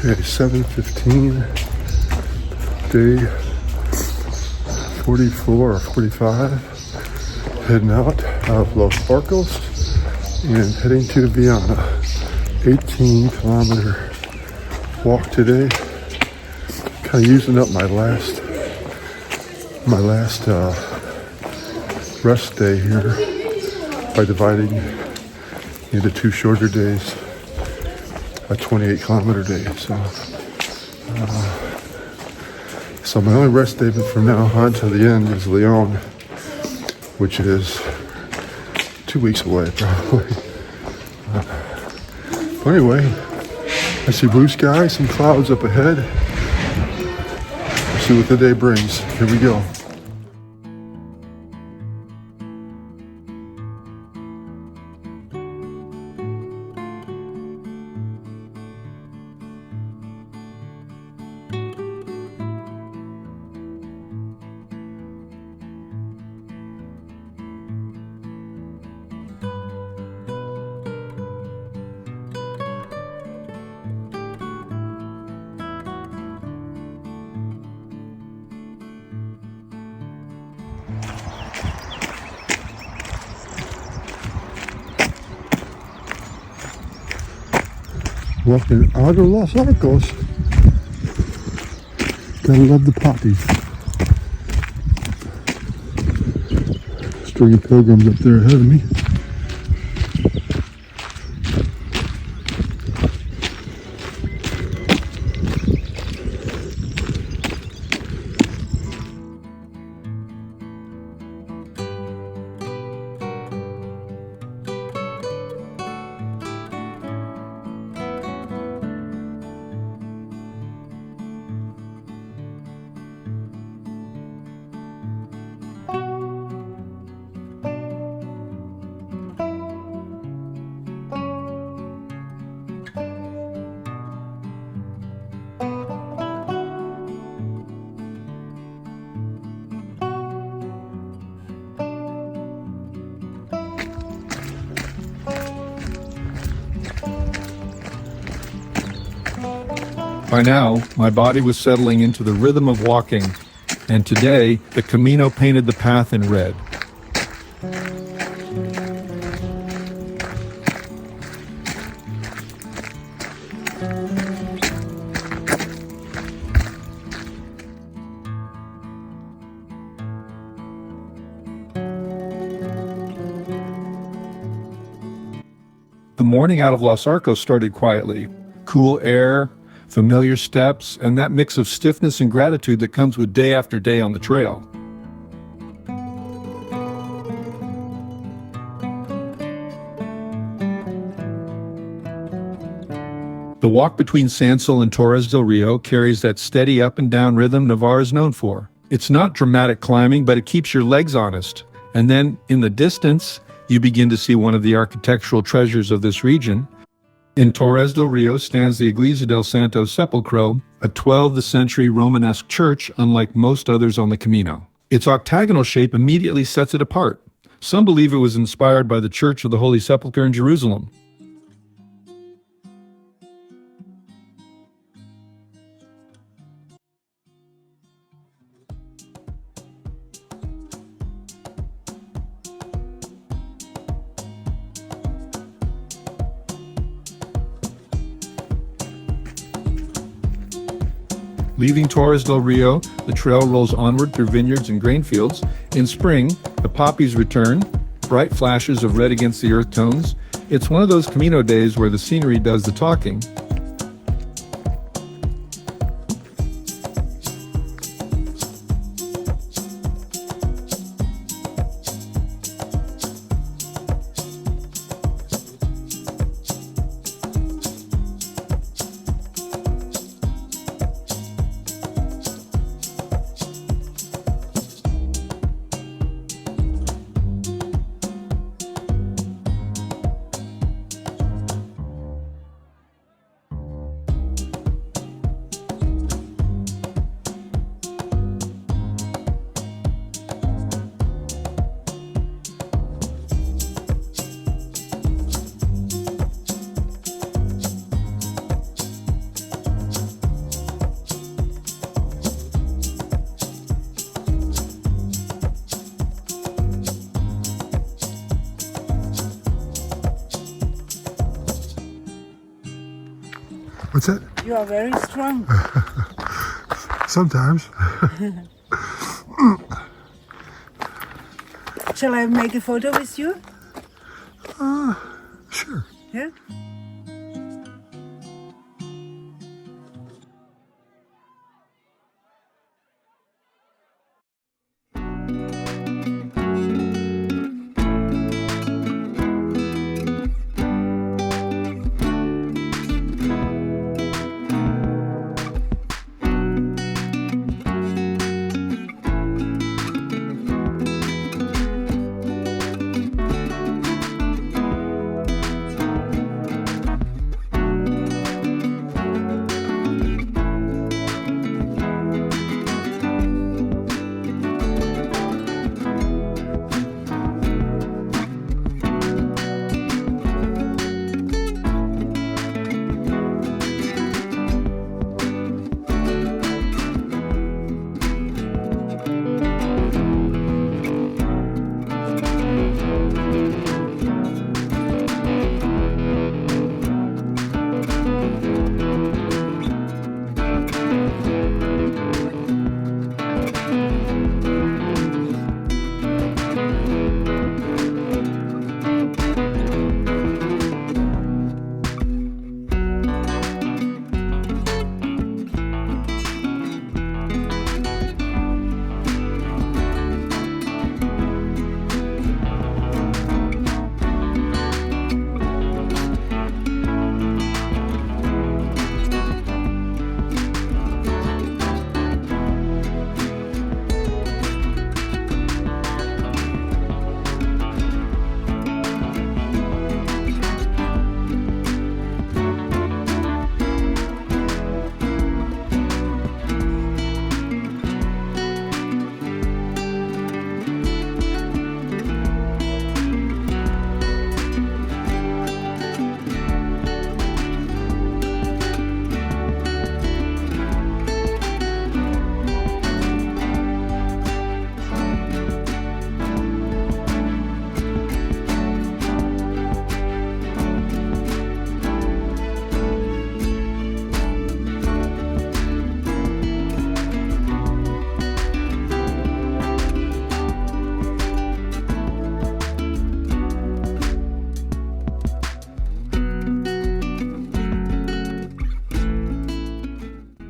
Okay, 7:15, day 44 or 45, heading out of Los Arcos and heading to Viana. 18-kilometer walk today. Kind of using up my last rest day here by dividing into two shorter days, a 28-kilometer day. So my only rest day from now on to the end is Leon, which is 2 weeks away probably. But anyway, I see blue skies, some clouds up ahead. Let's see what the day brings. Here we go. Walking out of Los Arcos. Gotta love the Poppies. String of pilgrims up there ahead of me. By now, my body was settling into the rhythm of walking, and today, the Camino painted the path in red. The morning out of Los Arcos started quietly. Cool air, familiar steps, and that mix of stiffness and gratitude that comes with day after day on the trail. The walk between Sansol and Torres del Rio carries that steady up and down rhythm Navarra is known for. It's not dramatic climbing, but it keeps your legs honest. And then, in the distance, you begin to see one of the architectural treasures of this region. In Torres del Rio stands the Iglesia del Santo Sepulcro, a 12th century Romanesque church unlike most others on the Camino. Its octagonal shape immediately sets it apart. Some believe it was inspired by the Church of the Holy Sepulchre in Jerusalem. Leaving Torres del Rio, the trail rolls onward through vineyards and grain fields. In spring, the poppies return, bright flashes of red against the earth tones. It's one of those Camino days where the scenery does the talking. What's that? You are very strong. Sometimes. Shall I make a photo with you? Sure. Yeah?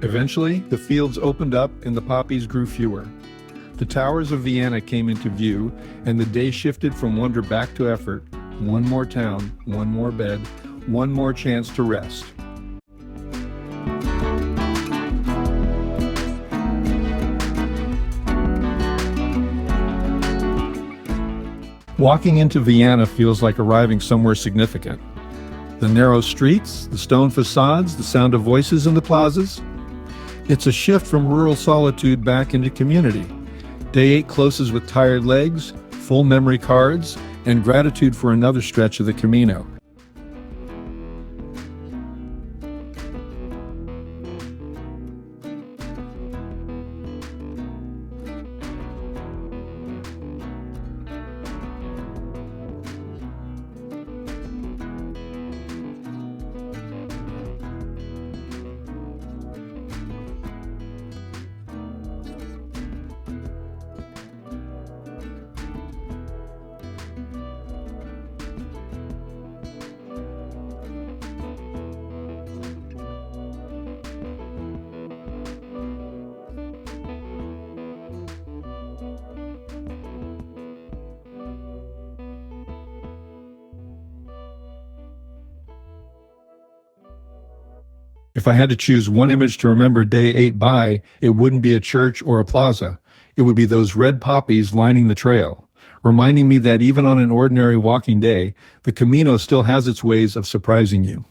Eventually, the fields opened up and the poppies grew fewer. The towers of Viana came into view, and the day shifted from wonder back to effort. One more town, one more bed, one more chance to rest. Walking into Viana feels like arriving somewhere significant. The narrow streets, the stone facades, the sound of voices in the plazas. It's a shift from rural solitude back into community. Day 8 closes with tired legs, full memory cards, and gratitude for another stretch of the Camino. If I had to choose one image to remember day 8 by, it wouldn't be a church or a plaza. It would be those red poppies lining the trail, reminding me that even on an ordinary walking day, the Camino still has its ways of surprising you.